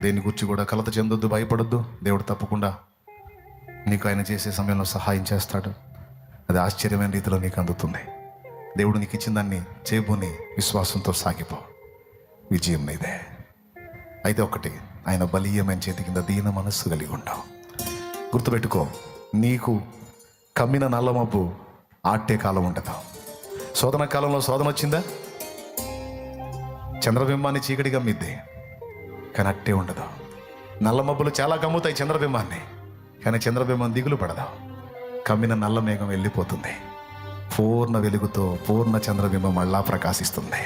దేని గురించి కూడా కలత చెందొద్దు, భయపడొద్దు. దేవుడు తప్పకుండా నీకు ఆయన చేసే సమయంలో సహాయం చేస్తాడు. అది ఆశ్చర్యమైన రీతిలో నీకు అందుతుంది. దేవుడు నీకు ఇచ్చిన దాన్ని చేబుని విశ్వాసంతో సాగిపో, విజయం నీదే. అయితే ఒకటి, ఆయన బలీయమైన చేతి కింద దీన మనస్సు కలిగి ఉంటావు. గుర్తుపెట్టుకో, నీకు కమ్మిన నల్లమబ్బు ఆట్టే కాలం ఉండదు. శోధన కాలంలో శోధన వచ్చిందా? చంద్రబింబాన్ని చీకటి గమ్మిద్ది, కానీ అట్టే ఉండదు. నల్ల మబ్బులు చాలా కమ్ముతాయి చంద్రబింబాన్ని, కానీ చంద్రబింబం దిగులు పడదు. కమ్మిన నల్ల మేఘం వెళ్ళిపోతుంది, పూర్ణ వెలుగుతో పూర్ణ చంద్రబింబం మళ్ళా ప్రకాశిస్తుంది.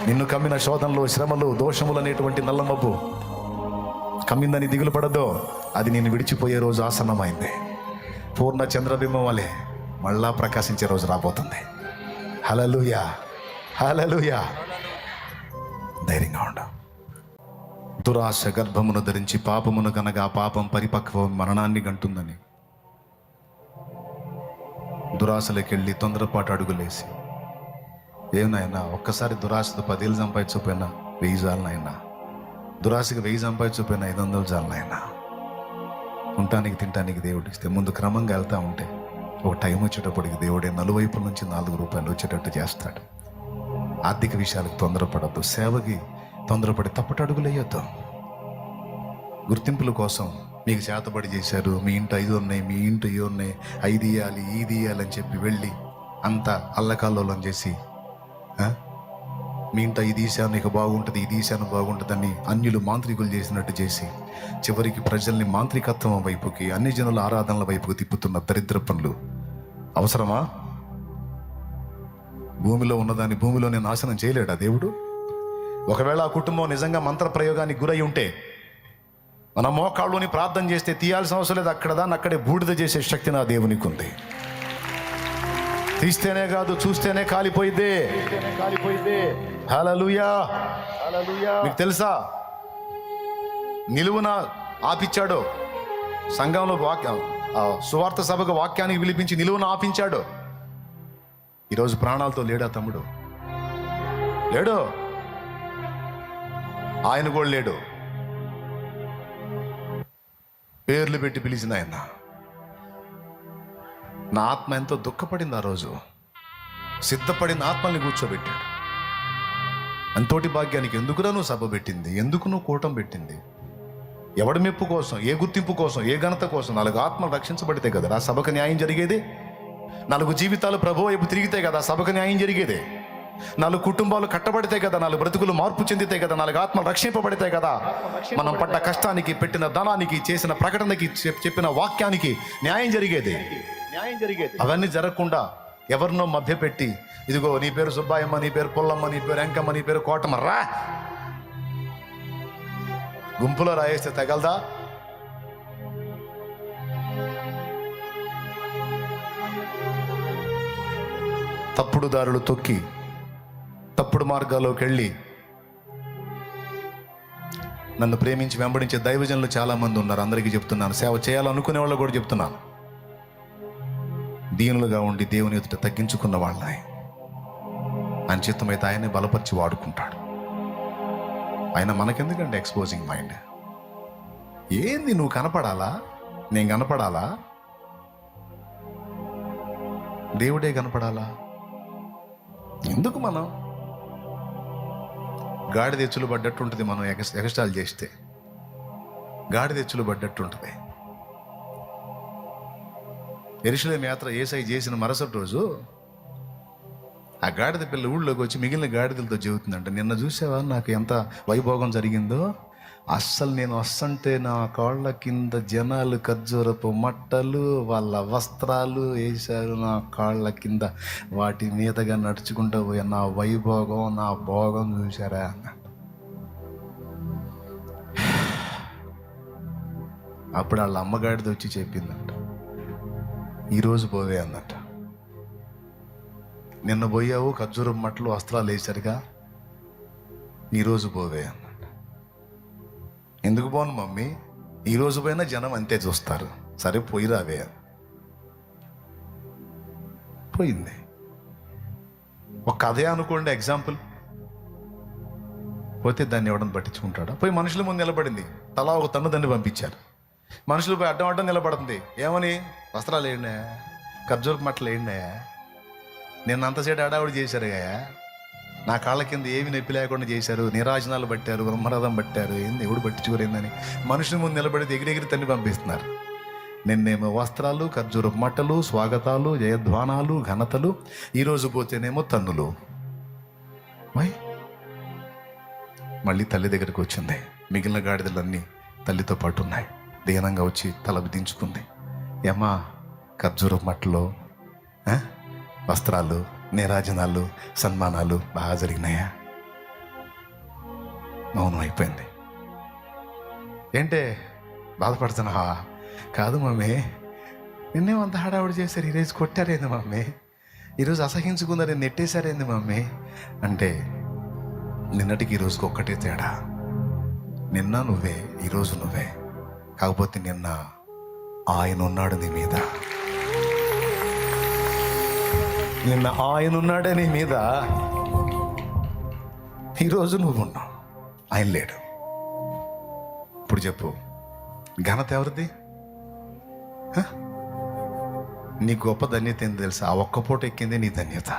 నిన్ను కమ్మిన శోధనలు, శ్రమలు, దోషములు అనేటువంటి నల్ల మబ్బు కమ్మిందని దిగులు పడదో, అది నేను విడిచిపోయే రోజు ఆసన్నమైంది. పూర్ణ చంద్రబింబం వలె మళ్ళా ప్రకాశించే రోజు రాబోతుంది. హల్లెలూయా, హల్లెలూయా. ధైర్యంగా ఉండు. దురాశ గర్భమును ధరించి పాపమును కనగా పాపం పరిపక్వం మరణాన్ని గంటుందని దురాశలకెళ్ళి తొందరపాటు అడుగులేసి, ఏమనైనా ఒక్కసారి దురాశతో 10 ఏళ్ళు సంపాదించకపోయినా 1000 జాలనైనా, దురాశకి 1000 సంపాదించకపోయినా 500 జాలనైనా, ఉండటానికి తినటానికి దేవుడు ఇస్తే ముందు క్రమంగా వెళ్తూ ఉంటే ఒక టైం వచ్చేటప్పటికి దేవుడే నలువైపుల నుంచి 4 రూపాయలు వచ్చేటట్టు చేస్తాడు. ఆర్థిక విషయాలకు తొందరపడద్దు, సేవకి తొందరపడి తప్పటి అడుగులు వేయొద్దు. గుర్తింపుల కోసం మీకు చేతబడి చేశారు, మీ ఇంటి 5 ఉన్నాయి, మీ ఇంటి ఇవి ఉన్నాయి, 5 ఇవ్వాలి, ఇది ఇవ్వాలి అని చెప్పి వెళ్ళి అంత అల్లకల్లోలం చేసి, మీ ఇంట ఇది ఈశాను నీకు బాగుంటుంది, ఇది ఈశాను బాగుంటుందని అన్యులు మాంత్రికులు చేసినట్టు చేసి చివరికి ప్రజల్ని మాంత్రికత్వం వైపుకి, అన్ని జనుల ఆరాధనల వైపుకి తిప్పుతున్న దరిద్ర పనులు అవసరమా? భూమిలో ఉన్నదాన్ని భూమిలోనే నాశనం చేయలేడా దేవుడు? ఒకవేళ ఆ కుటుంబం నిజంగా మంత్ర ప్రయోగానికి గురై ఉంటే మన మోకాళ్ళుని ప్రార్థన చేస్తే తీయాల్సిన అవసరం లేదు. అక్కడ దాన్ని అక్కడే బూడిద చేసే శక్తి నా దేవునికి ఉంది. తీస్తేనే కాదు, చూస్తేనే కాలిపోయిద్దే. హల్లెలూయా. మీకు తెలుసా, నిలువున ఆపించాడు సంఘంలో సువార్త సభకు వాక్యానికి పిలిపించి నిలువున ఆపించాడు. ఈరోజు ప్రాణాలతో లేడా తమ్ముడు? లేడు. ఆయన కూడా లేడు. పేర్లు పెట్టి పిలిచిన ఆయన. నా ఆత్మ ఎంతో దుఃఖపడింది ఆ రోజు. సిద్ధపడిన ఆత్మల్ని కూర్చోబెట్టాడు. అంతోటి భాగ్యానికి ఎందుకురా నువ్వు సభ పెట్టింది, ఎందుకు నువ్వు కూటం పెట్టింది? ఎవడి మెప్పు కోసం, ఏ గుర్తింపు కోసం, ఏ ఘనత కోసం? 4 ఆత్మలు రక్షించబడితే కదా ఆ సభకు న్యాయం జరిగేది. 4 జీవితాలు ప్రభువు వైపు తిరిగితే కదా సభకు న్యాయం జరిగేది. 4 కుటుంబాలు కట్టబడితే కదా, 4 బ్రతుకులు మార్పు చెందితే కదా, 4 ఆత్మలు రక్షింపబడితే కదా. మనం పడ్డ కష్టానికి, పెట్టిన ధనానికి, చేసిన ప్రకటనకి, చెప్పిన వాక్యానికి న్యాయం జరిగేది. అవన్నీ జరగకుండా ఎవరినో మభ్యపెట్టి, ఇదిగో నీ పేరు సుబ్బాయమ్మ, నీ పేరు పుల్లమ్మ, నీ పేరు ఎంకమ్మ, నీ పేరు కోటమ్మ, రా గుంపులో రాయేస్తే తగలదా? తప్పుడు దారులు తొక్కి తప్పుడు మార్గాల్లోకి వెళ్ళి నన్ను ప్రేమించి వెంబడించే దైవజనులు చాలా మంది ఉన్నారు. అందరికీ చెప్తున్నాను, సేవ చేయాలనుకునే వాళ్ళు కూడా చెప్తున్నాను. దీనులుగా ఉండి దేవుని ఎదుట తగ్గించుకున్న వాళ్ళని ఆయన చిత్తమైతే ఆయనే బలపరిచి వాడుకుంటాడు. ఆయన మనకెందుకంటే ఎక్స్పోజింగ్ మైండ్. ఏంది నువ్వు కనపడాలా, నేను కనపడాలా, దేవుడే కనపడాలా? ఎందుకు? మనం గాడిద ఎచ్చులు పడ్డట్టు ఉంటుంది. మనం ఎగస్టాల్ చేస్తే గాడిద ఎచ్చులు పడ్డట్టు ఉంటుంది. యెరూషలేము యాత్ర యేసయ్య చేసిన మరుసటి రోజు ఆ గాడిద పిల్ల ఊళ్ళోకి వచ్చి మిగిలిన గాడిదలతో చెబుతుందంట, నిన్న చూసావా నాకు ఎంత వైభోగం జరిగిందో? అస్సలు నేను వస్తుంటే నా కాళ్ళ కింద జనాలు ఖర్జూరపు మట్టలు, వాళ్ళ వస్త్రాలు వేశారు నా కాళ్ళ కింద, వాటి మీదగా నడుచుకుంటూ పోయా నా వైభోగం, నా భోగం చూశారా అన్న. అప్పుడు వాళ్ళ అమ్మగాడిది వచ్చి చెప్పిందంట, ఈరోజు పోవే అన్నట్ట. నిన్న పోయావు, ఖర్జూరపు మట్టలు వస్త్రాలు వేశారుగా, ఈరోజు పోవే అన్న. ఎందుకు పోను మమ్మీ? ఈరోజు పోయినా జనం అంతే చూస్తారు. సరే పోయి రావే. పోయింది. ఒక కథే అనుకోండి, ఎగ్జాంపుల్. పోతే దాన్ని ఎవడని పట్టించుకుంటాడు. పోయి మనుషుల ముందు నిలబడింది, తలా ఒక తన్ను దాన్ని పంపించారు. మనుషులు పోయి అడ్డం అడ్డం నిలబడుతుంది. ఏమని? వస్త్రాలు వేయండి, ఖర్జూరపు మట్టలు వేయండి, నేను అంతసేపు అడావుడి చేశారు కదా, నా కాళ్ళ కింద ఏమి నొప్పి లేకుండా చేశారు, నీరాజనాలు పట్టారు, బ్రహ్మరథం పట్టారు, ఏంది ఎవడు పట్టించుకోరేందని మనుషుల ముందు నిలబడి ఎగిరెగిరి తన్ని పంపిస్తున్నారు. నిన్నేమో వస్త్రాలు, ఖర్జూరపు మట్టలు, స్వాగతాలు, జయధ్వానాలు, ఘనతలు, ఈరోజు పోతేనేమో తన్నులు. మళ్ళీ తల్లి దగ్గరికి వచ్చింది. మిగిలిన గాడిదలన్నీ తల్లితో పాటు ఉన్నాయి. దీనంగా వచ్చి తల దించుకుంది. ఏమ్మా, ఖర్జూరపు మట్టలు, వస్త్రాలు, నీరాజనాలు, సన్మానాలు బాగా జరిగినాయా? మౌనం అయిపోయింది. ఏంటే బాధపడుతున్నావా? కాదు మమ్మీ, నిన్నేమంత హడావుడి చేశారు, ఈరోజు కొట్టారేంది మమ్మీ, ఈరోజు అసహించుకున్నారే, నెట్టేశారేంది మమ్మీ అంటే, నిన్నటికి ఈరోజుకి ఒక్కటే తేడా. నిన్న నువ్వే, ఈరోజు నువ్వే. కాకపోతే నిన్న ఆయన ఉన్నాడు నీ మీద, నిన్న ఆయన ఉన్నాడే నీ మీద, ఈరోజు నువ్వు ఉన్నావు, ఆయన లేడు. ఇప్పుడు చెప్పు, ఘనత ఎవరిది? నీ గొప్ప ధన్యత ఏంటి తెలుసా? ఆ ఒక్క పూట ఎక్కిందే నీ ధన్యత.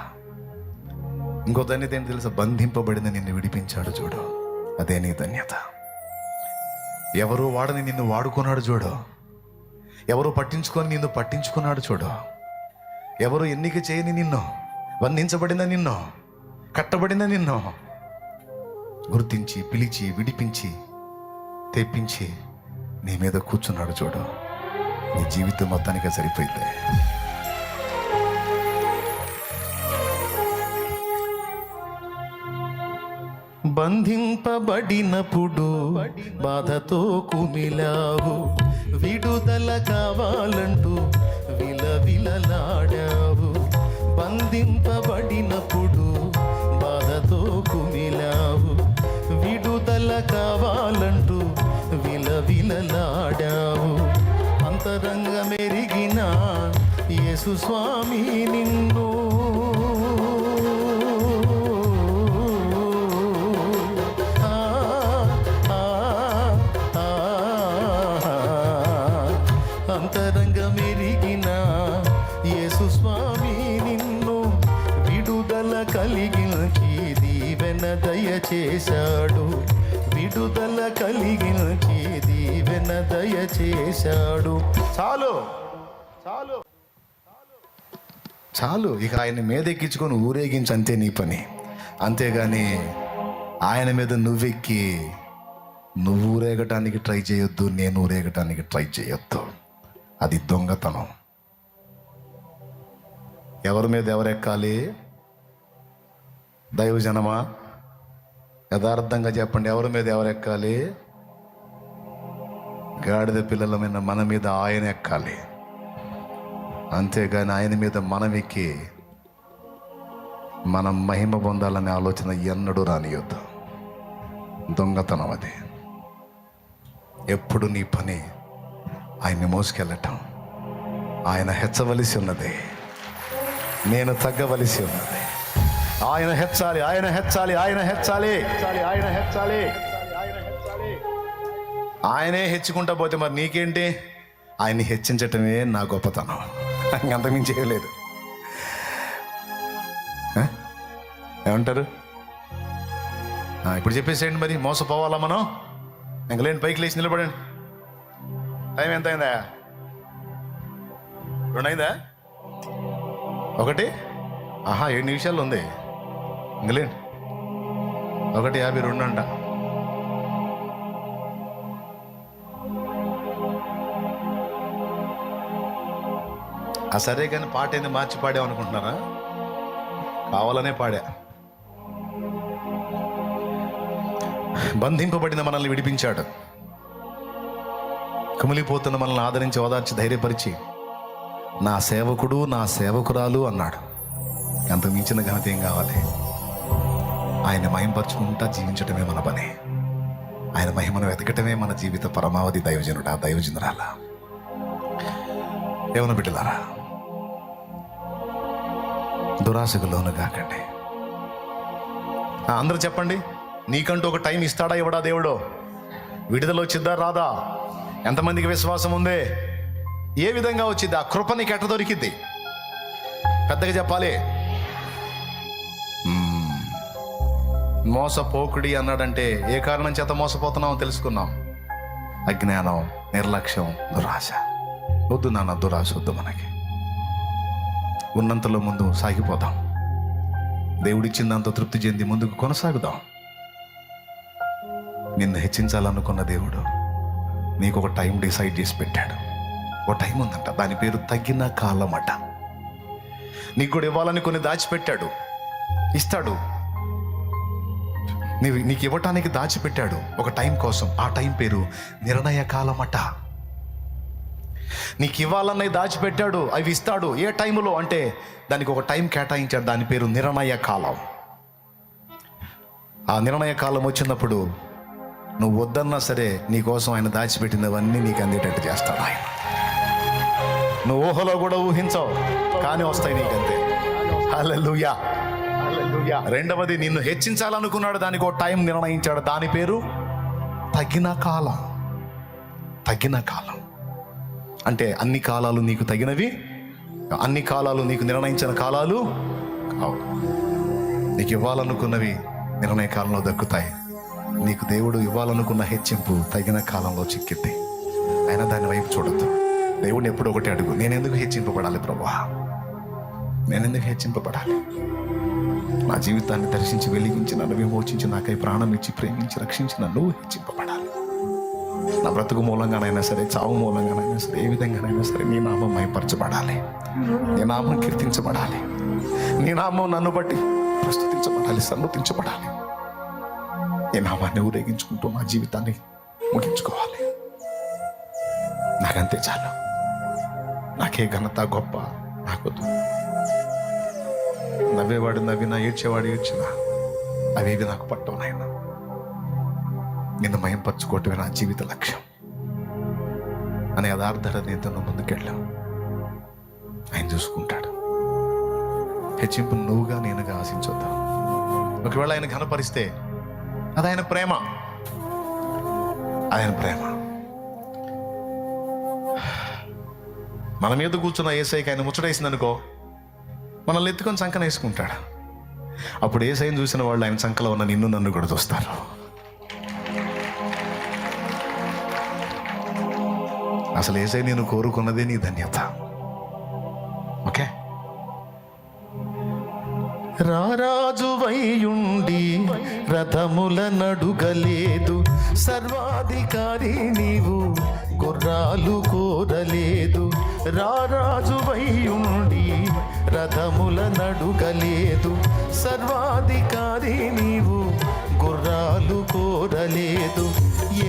ఇంకో ధన్యత ఏంటి తెలుసా? బంధింపబడింది నిన్ను విడిపించాడు చూడు, అదే నీ ధన్యత. ఎవరు వాడని నిన్ను వాడుకున్నాడు చూడు, ఎవరు పట్టించుకొని నిన్ను పట్టించుకున్నాడు చూడు, ఎవరు ఎన్నిక చేయని నిన్ను, బంధించబడిన నిన్ను, కట్టబడిన నిన్ను గుర్తించి, పిలిచి, విడిపించి, తెప్పించి నీ మీద కూర్చున్నాడు చూడు, నీ జీవితం మొత్తానికి సరిపోయింది. బంధింపబడినప్పుడు బాధతో కుమిలావు, విడుదల కావాలంటూ విలవిలలాడావు. బంధింపబడినప్పుడు బాధతో కుమిలావు, విడుదల కావాలంటూ విలవిలలాడావు. అంతరంగ మెరిగిన యేసు స్వామి నిన్ను అంతరంగ మెరిగిన యేసు స్వామి నిన్ను విడుదల కలిగించి దీవెన దయచేశాడు, విడుదల కలిగించి దీవెన దయచేశాడు. చాలు చాలు చాలు, ఇక ఆయన మీద ఎక్కించుకొని ఊరేగించి అంతే నీ పని. అంతేగాని ఆయన మీద నువ్వెక్కి నువ్వు ఊరేగటానికి ట్రై చేయొద్దు, నేను ఊరేగటానికి ట్రై చేయొద్దు. అది దొంగతనం. ఎవరి మీద ఎవరెక్కాలి? దైవజనమా, యథార్థంగా చెప్పండి, ఎవరి మీద ఎవరెక్కాలి? గాడిద పిల్లలమైన మన మీద ఆయన ఎక్కాలి. అంతేగాని ఆయన మీద మనం ఎక్కి మనం మహిమ పొందాలనే ఆలోచన ఎన్నడూ రానియొద్దు. దొంగతనం అది. ఎప్పుడు నీ పని ఆయన్ని మోసుకెళ్ళటం. ఆయన హెచ్చవలసి ఉన్నది, నేను తగ్గవలసి ఉన్నది. ఆయన హెచ్చాలి, ఆయన హెచ్చాలి, ఆయన హెచ్చాలి, ఆయన హెచ్చాలి. ఆయనే హెచ్చుకుంటా పోతే మరి నీకేంటి? ఆయన్ని హెచ్చించటమే నా గొప్పతనం, అంతమించి చేయలేదు. ఏమంటారు? ఇప్పుడు చెప్పేసేయండి మరి, మోసపోవాలా మనం? ఇంకలేండి, పైకి లేచి నిలబడండి. టైం ఎంత అయిందా? 2 అయిందా? 1? 7 నిమిషాలు ఉంది. ఇంకలేండి, 1:52 అంట. సరే కానీ పాట ఏంది మార్చి పాడామనుకుంటున్నారా? కావాలనే పాడా. బంధింపబడిన మనల్ని విడిపించాడు, కుమిలిపోతున్న మనల్ని ఆదరించి, ఓదార్చి, ధైర్యపరిచి నా సేవకుడు, నా సేవకురాలు అన్నాడు. అంతకు మించిన ఘనత ఏం కావాలి? ఆయన మహిమపరచుకుంటా జీవించటమే మన పని. ఆయన మహిమను వెతకటమే మన జీవిత పరమావధి. దైవజనుడా, దైవజనురాలా, ఏమన్నా బిడ్డలారా, దురాశకు లోను కాకండి. అందరూ చెప్పండి, నీకంటూ ఒక టైం ఇస్తాడా ఇవ్వడా దేవుడు? విడుదల వచ్చిద్దా రాదా? ఎంతమందికి విశ్వాసం ఉంది? ఏ విధంగా వచ్చింది? ఆ కృప నీకు ఎట్ట దొరికిద్ది? పెద్దగా చెప్పాలి. మోసపోకుడి అన్నాడంటే ఏ కారణం చేత మోసపోతున్నామో తెలుసుకున్నాం. అజ్ఞానం, నిర్లక్ష్యం, దురాశ. వద్దు నాన్న, దురాశ వద్దు. మనకి ఉన్నంతలో ముందు సాగిపోదాం. దేవుడిచ్చిందంత తృప్తి చెంది ముందుకు కొనసాగుదాం. నిన్ను హెచ్చించాలనుకున్న దేవుడు నీకు ఒక టైం డిసైడ్ చేసి పెట్టాడు. ఒక టైం ఉందంట, దాని పేరు తగిన కాలం అట. నీకు కూడా ఇవ్వాలని కొన్ని దాచిపెట్టాడు, ఇస్తాడు. నీకు ఇవ్వటానికి దాచిపెట్టాడు ఒక టైం కోసం. ఆ టైం పేరు నిర్ణయ కాలం అట. నీకు ఇవ్వాలన్నవి దాచిపెట్టాడు, అవి ఇస్తాడు. ఏ టైంలో అంటే దానికి ఒక టైం కేటాయించాడు, దాని పేరు నిర్ణయ కాలం. ఆ నిర్ణయ కాలం వచ్చినప్పుడు నువ్వు వద్దన్నా సరే నీకోసం ఆయన దాచిపెట్టినవన్నీ నీకు అందేటట్టు చేస్తాడు ఆయన. నువ్వు ఊహలో కూడా ఊహించవు, కానీ వస్తాయి నీకంతే. హల్లెలూయా. రెండవది, నిన్ను హెచ్చించాలనుకున్నాడు, దానికి ఒక టైం నిర్ణయించాడు, దాని పేరు తగిన కాలం. తగిన కాలం అంటే అన్ని కాలాలు నీకు తగినవి, అన్ని కాలాలు నీకు నిర్ణయించిన కాలాలు కావు. నీకు ఇవ్వాలనుకున్నవి నిర్ణయ కాలంలో దక్కుతాయి. నీకు దేవుడు ఇవ్వాలనుకున్న హెచ్చింపు తగిన కాలంలో చిక్కిద్ది. అయినా దాని వైపు చూడద్దు. దేవుడిని ఎప్పుడు ఒకటి అడుగు, నేనెందుకు హెచ్చింపబడాలి ప్రభువా? నేనెందుకు హెచ్చింపబడాలి? నా జీవితాన్ని దర్శించి వెలిగించి నన్ను విమోచించి నాకై ప్రాణం ఇచ్చి ప్రేమించి రక్షించి నన్ను హెచ్చింపబడాలి. నా బ్రతుకు మూలంగానైనా సరే, చావు మూలంగానైనా సరే, ఏ విధంగానైనా సరే నీ నామం మహిమపరచబడాలి, నీ నామం కీర్తించబడాలి, నీ నామం నన్ను బట్టి ప్రస్తుతించబడాలి, సన్నుతించబడాలి. నీ నామాన్ని ఊరేగించుకుంటూ మా జీవితాన్ని ముగించుకోవాలి. నాకంతే చాలు. నాకే ఘనత గొప్ప నాకొద్దు. నవ్వేవాడు నవ్వినా, ఏడ్చేవాడు ఏడ్చినా అవేవి నాకు పట్టవు నాయన. నిన్ను మయంపరచుకోవటమే నా జీవిత లక్ష్యం అనే యథార్థత నీతో ముందుకెళ్ళాం. ఆయన చూసుకుంటాడు. హెచ్చింపు నువ్వుగా నేనుగా ఆశించొద్దాం. ఒకవేళ ఆయన ఘనపరిస్తే అది ఆయన ప్రేమ. ఆయన ప్రేమ. మన మీద కూర్చున్న యేసయ్యకి ఆయన ముచ్చటేసిందనుకో, మనల్ని ఎత్తుకొని సంకన వేసుకుంటాడు. అప్పుడు యేసయ్యను చూసిన వాళ్ళు ఆయన సంకలో ఉన్న నిన్ను నన్ను కూడా చూస్తారు. అసలు యేసయ్య నేను కోరుకున్నదే నీ ధన్యత. ఓకే. రారాజువైయుండి రథముల నడుగలేదు, సర్వాధికారి నీవు గుర్రాలు కోరలేదు. రారాజువైయుండి రథముల నడుగలేదు, సర్వాధికారి నీవు గుర్రాలు కోరలేదు.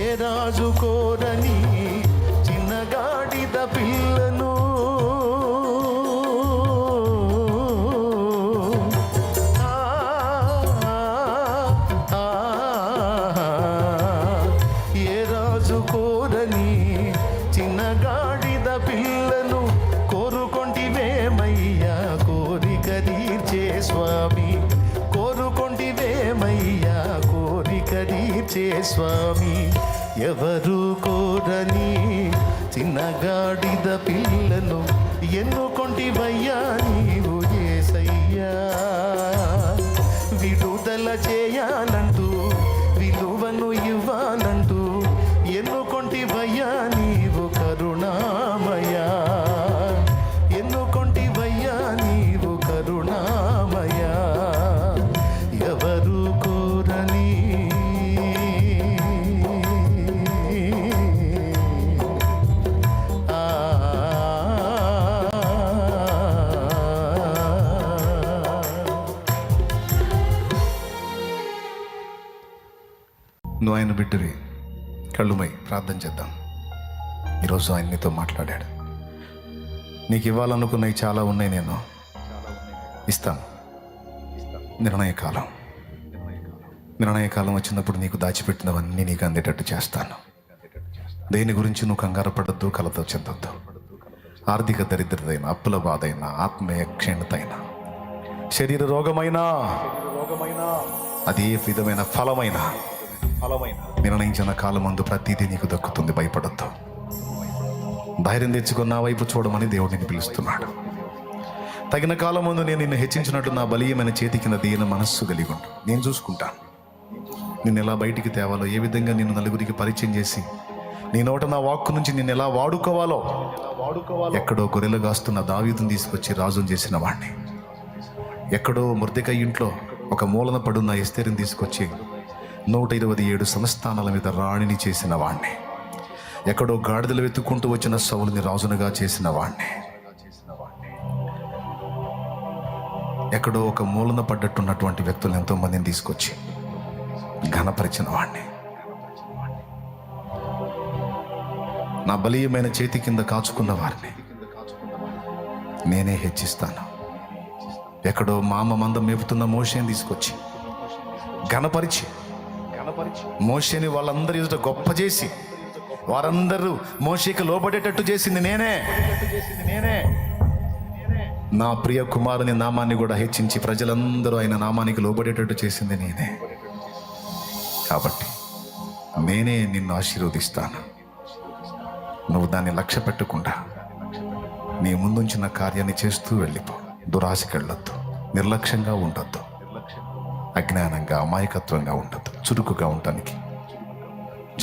ఏ రాజు కోరని చిన్నగాడిద పిల్లను స్వామి. ఎవరు కోరని చిన్నగాడిద పిల్లను ఎన్నుకొంటివయ్యా నీవు యేసయ్యా. విడుదల చేయాలంటూ, విలువను ఇవ్వాలంటూ ఎన్నుకొంటివయ్యా నీవు కరుణామయా. ఎన్నుకొంటివయ్యా నీవు కరుణామయా. ఎవరు కోరని నువ్వు ఆయన బిడ్డవి. కళ్ళుమై ప్రార్థన చేద్దాం. ఈరోజు ఆయన నీతో మాట్లాడాడు. నీకు ఇవ్వాలనుకున్నవి చాలా ఉన్నాయి, నేను ఇస్తాను. నిర్ణయకాలం వచ్చినప్పుడు నీకు దాచిపెట్టినవన్నీ నీకు అందేటట్టు చేస్తాను. దేని గురించి నువ్వు కంగారు పడద్దు, కలత చెందొద్దు. ఆర్థిక దరిద్రతైన, అప్పుల బాధైనా, ఆత్మీయ క్షీణతైనా, శరీర రోగమైనా అదే విధమైన ఫలమైన నిర్ణయించిన కాలం ముందు ప్రతిదీ నీకు దక్కుతుంది. భయపడొద్దు. ధైర్యం తెచ్చుకొని నా వైపు చూడమని దేవుడు నిన్ను పిలుస్తున్నాడు. తగిన కాలం ముందు నేను నిన్ను హెచ్చించినట్టు నా బలీయమైన చేతి కింద దీన మనస్సు కలిగి ఉండు. నేను చూసుకుంటాను. నిన్ను ఎలా బయటికి తేవాలో, ఏ విధంగా నిన్ను నలుగురికి పరిచయం చేసి నీ నోట నా వాక్కు నుంచి నిన్ను ఎలా వాడుకోవాలో, ఎక్కడో గొర్రెలు కాస్తున్న దావీదుని తీసుకొచ్చి రాజును చేసిన వాడిని, ఎక్కడో మొర్దెకై ఇంట్లో ఒక మూలన పడున్న ఎస్తేరుని తీసుకొచ్చి 127 సంస్థానాల మీద రాణిని చేసిన వాణ్ణి, ఎక్కడో గాడిదలు వెతుక్కుంటూ వచ్చిన సౌలుని రాజునుగా చేసిన వాణ్ణి, ఎక్కడో ఒక మూలన పడ్డట్టున్నటువంటి వ్యక్తులు ఎంతో మందిని తీసుకొచ్చి ఘనపరిచిన వాణ్ణి, నా బలీయమైన చేతి కింద కాచుకున్న వారిని నేనే హెచ్చిస్తాను. ఎక్కడో మామ మందం మేపుతున్న మోషేని తీసుకొచ్చి ఘనపరిచి మోషేని వాళ్ళందరి ఎదుట గొప్ప చేసి వారందరూ మోషేకి లోబడేటట్టు చేసింది నేనే. నా ప్రియ కుమారుని నామాన్ని కూడా హెచ్చించి ప్రజలందరూ ఆయన నామానికి లోబడేటట్టు చేసింది నేనే. కాబట్టి నేనే నిన్ను ఆశీర్వదిస్తాను. నువ్వు దాన్ని లక్ష్య పెట్టకుండా నీ ముందుంచిన కార్యాన్ని చేస్తూ వెళ్ళిపో. దురాశకి వెళ్ళొద్దు, నిర్లక్ష్యంగా ఉండొద్దు, అజ్ఞానంగా అమాయకత్వంగా ఉండొద్దు. చురుకుగా ఉండటానికి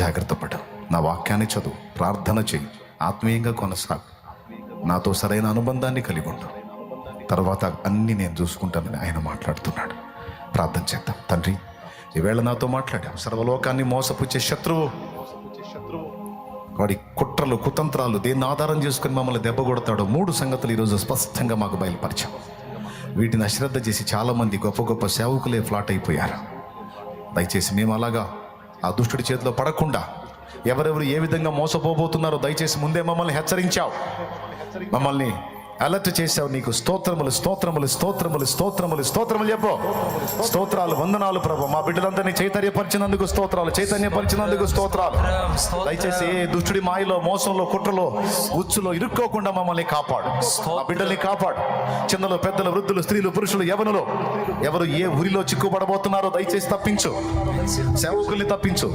జాగ్రత్త పడు. నా వాక్యాన్ని చదువు, ప్రార్థన చెయ్యి, ఆత్మీయంగా కొనసాగు, నాతో సరైన అనుబంధాన్ని కలిగి ఉండు. తర్వాత అన్నీ నేను చూసుకుంటానని ఆయన మాట్లాడుతున్నాడు. ప్రార్థన చేద్దాం. తండ్రి, ఈవేళ నాతో మాట్లాడావు. సర్వలోకాన్ని మోసపుచ్చే శత్రువు, వాడి కుట్రలు కుతంత్రాలు దేన్ని ఆధారం చేసుకుని మమ్మల్ని దెబ్బ కొడతాడో 3 సంగతులు ఈరోజు స్పష్టంగా మాకు బయలుపరిచాం. వీటిని అశ్రద్ధ చేసి చాలామంది గొప్ప గొప్ప సేవకులే ఫ్లాట్ అయిపోయారు. దయచేసి మేము అలాగా ఆ దుష్టుడి చేతిలో పడకుండా ఎవరెవరు ఏ విధంగా మోసపోబోతున్నారో దయచేసి ముందే మమ్మల్ని హెచ్చరించావు, మమ్మల్ని అలర్ట్ చేశావు. నీకు స్తోత్రములు స్తోత్రములు స్తోత్రములు స్తోత్రములు స్తోత్రములు చెప్పు. స్తోత్రాలు, వందనాలు ప్రభు. మా బిడ్డలందరినీ చైతన్యపరిచినందుకు స్తోత్రాలు, చైతన్యపరిచినందుకు స్తోత్రాలు. దయచేసి ఏ దుష్టుడి మాయలో, మోసంలో, కుట్రలో, ఉచ్చులో ఇరుక్కోకుండా మమ్మల్ని కాపాడు. మా బిడ్డల్ని కాపాడు. చిన్నలు, పెద్దలు, వృద్ధులు, స్త్రీలు, పురుషులు, యవనులు ఎవరు ఏ ఊరిలో చిక్కుపడబోతున్నారో దయచేసి తప్పించు. సేవకుల్ని తప్పించు,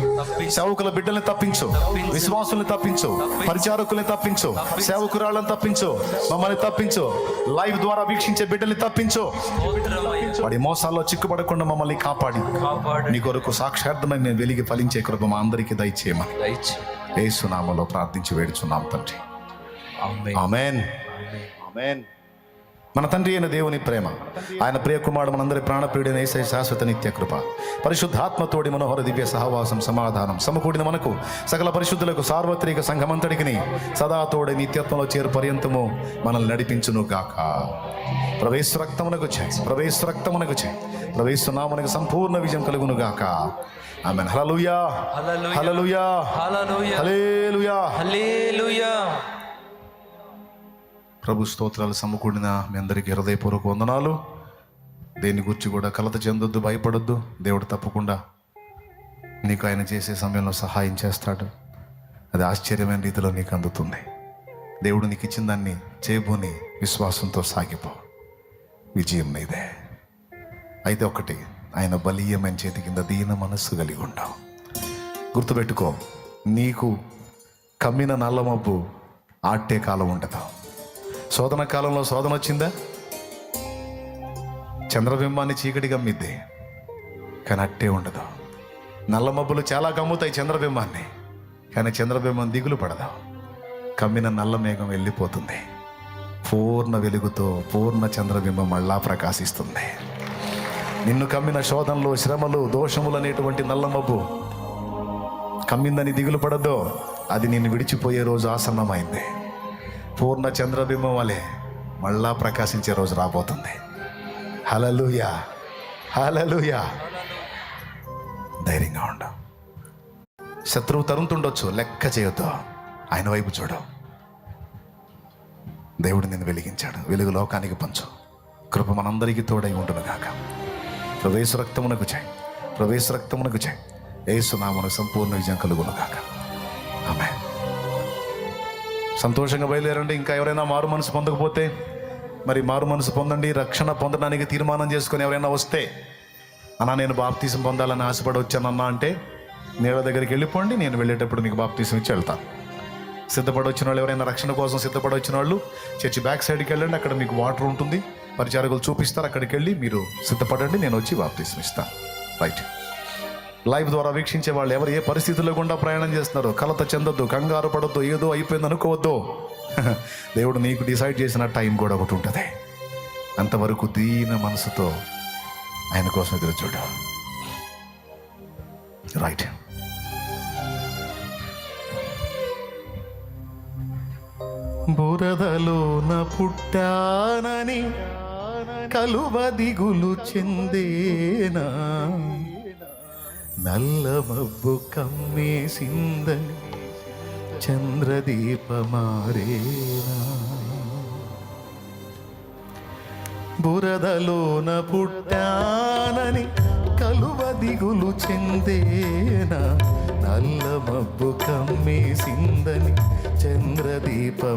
సేవకుల బిడ్డల్ని తప్పించు, విశ్వాసుల్ని తప్పించు, పరిచారకుల్ని తప్పించు, సేవకురాళ్ళని తప్పించు, మమ్మల్ని తప్పించు. లైవ్ ద్వారా వీక్షించే బిడ్డల్ని తప్పించు. వాడి మోసాల్లో చిక్కుపడకుండా మమ్మల్ని కాపాడి నీ కొరకు సాక్షార్థమై మేము వెలిగి ఫలించే కృప మా అందరికీ దయచేయమని యేసు నామములో ప్రార్థించి వేడుచున్నాం తండ్రి. ఆమేన్. ఆమేన్. మన తండ్రి అయిన దేవుని ప్రేమ, ఆయన ప్రియ కుమారుడు మనందరి ప్రాణప్రియుడైన యేసయ్య శాశ్వత నిత్య కృప, పరిశుద్ధాత్మతోడి మనోహర దివ్య సహవాసం, సమాధానం సమకూడిన మనకు సకల పరిశుద్ధులకు సార్వత్రిక సంఘమంతటికి సదా తోడి నిత్యత్వంలో చేరు పర్యంతము మనల్ని నడిపించును గాక. ప్రవేశ రక్తమునకు చేయి, ప్రవేశ రక్తమునకు చేయి, ప్రవేశనామనకు సంపూర్ణ విజయం కలుగును గాక. ఆమేన్. హల్లెలూయా, హల్లెలూయా, హల్లెలూయా, హల్లెలూయా. ప్రభు స్తోత్రాలు సమకూడిన మీ అందరికీ హృదయపూర్వక వందనాలు. దేని గురించి కూడా కలత చెందొద్దు, భయపడొద్దు. దేవుడు తప్పకుండా నీకు ఆయన చేసే సమయంలో సహాయం చేస్తాడు. అది ఆశ్చర్యమైన రీతిలో నీకు అందుతుంది. దేవుడు నీకు ఇచ్చిన దాన్ని చేయబోని విశ్వాసంతో సాగిపో. విజయం నీదే. అయితే ఒకటి, ఆయన బలీయమైన చేతి కింద దీన మనస్సు కలిగి ఉండవు. గుర్తుపెట్టుకో, నీకు కమ్మిన నల్లమబ్బు ఆట్టే కాలం ఉండదు. శోధన కాలంలో శోధన వచ్చిందా? చంద్రబింబాన్ని చీకటి గమ్మిద్ది, కానీ అట్టే ఉండదు. నల్ల మబ్బులు చాలా కమ్ముతాయి చంద్రబింబాన్ని, కానీ చంద్రబింబం దిగులు పడదు. కమ్మిన నల్ల మేఘం వెళ్ళిపోతుంది. పూర్ణ వెలుగుతో పూర్ణ చంద్రబింబం మళ్ళా ప్రకాశిస్తుంది. నిన్ను కమ్మిన శోధనలు, శ్రమలు, దోషములు అనేటువంటి నల్ల మబ్బు కమ్మిందని దిగులు పడద్దు. అది నిన్ను విడిచిపోయే రోజు ఆసన్నమైంది. పూర్ణ చంద్రబింబం వలె మళ్ళా ప్రకాశించే రోజు రాబోతుంది. హల్లెలూయా, హల్లెలూయా. ధైర్యంగా ఉండు. శత్రువు తరుముతుండొచ్చు, లెక్క చేయొద్దు. ఆయన వైపు చూడు. దేవుడు నిన్ను వెలిగించాడు. వెలుగు లోకానికి పంచు. కృప మనందరికీ తోడై ఉండును గాక. ప్రవేశ రక్తమునకు చేయి, ప్రవేశ రక్తమునకు చేయి. యేసు నామమున సంపూర్ణ విజయం కలుగును గాక. ఆమేన్. సంతోషంగా బయలుదేరండి. ఇంకా ఎవరైనా మారు మనసు పొందకపోతే మరి మారు మనసు పొందండి. రక్షణ పొందడానికి తీర్మానం చేసుకొని ఎవరైనా వస్తే అన్నా నేను బాప్తీసం పొందాలని ఆశపడి వచ్చానన్నా అంటే, నీళ్ళ దగ్గరికి వెళ్ళిపోండి, నేను వెళ్ళేటప్పుడు మీకు బాప్తీసం ఇచ్చి వెళ్తాను. సిద్ధపడి వచ్చిన వాళ్ళు, ఎవరైనా రక్షణ కోసం సిద్ధపడి వచ్చిన వాళ్ళు చర్చి బ్యాక్ సైడ్కి వెళ్ళండి, అక్కడ మీకు వాటర్ ఉంటుంది, పరిచారకులు చూపిస్తారు, అక్కడికి వెళ్ళి మీరు సిద్ధపడండి, నేను వచ్చి బాప్తీసం ఇస్తాను. రైట్. లైవ్ ద్వారా వీక్షించే వాళ్ళు ఎవరు ఏ పరిస్థితుల్లో గుండా ప్రయాణం చేస్తున్నారో కలత చెందొద్దు, కంగారు పడొద్దు, ఏదో అయిపోయింది అనుకోవద్దు. దేవుడు నీకు డిసైడ్ చేసిన టైం కూడా ఒకటి ఉంటుంది. అంతవరకు దీన మనసుతో ఆయన కోసం ఎదురు చూడ. రైట్. బురదలోన పుట్టానని కలువ దిగులు చెందేనా, నల్ల మబ్బు కమ్మేసిందని చంద్రదీపమారేనా. బురదలోన పుట్టానని కలువ దిగులు చెందేనా, నల్ల మబ్బు కమ్మేసిందని చంద్రదీపమారేనా.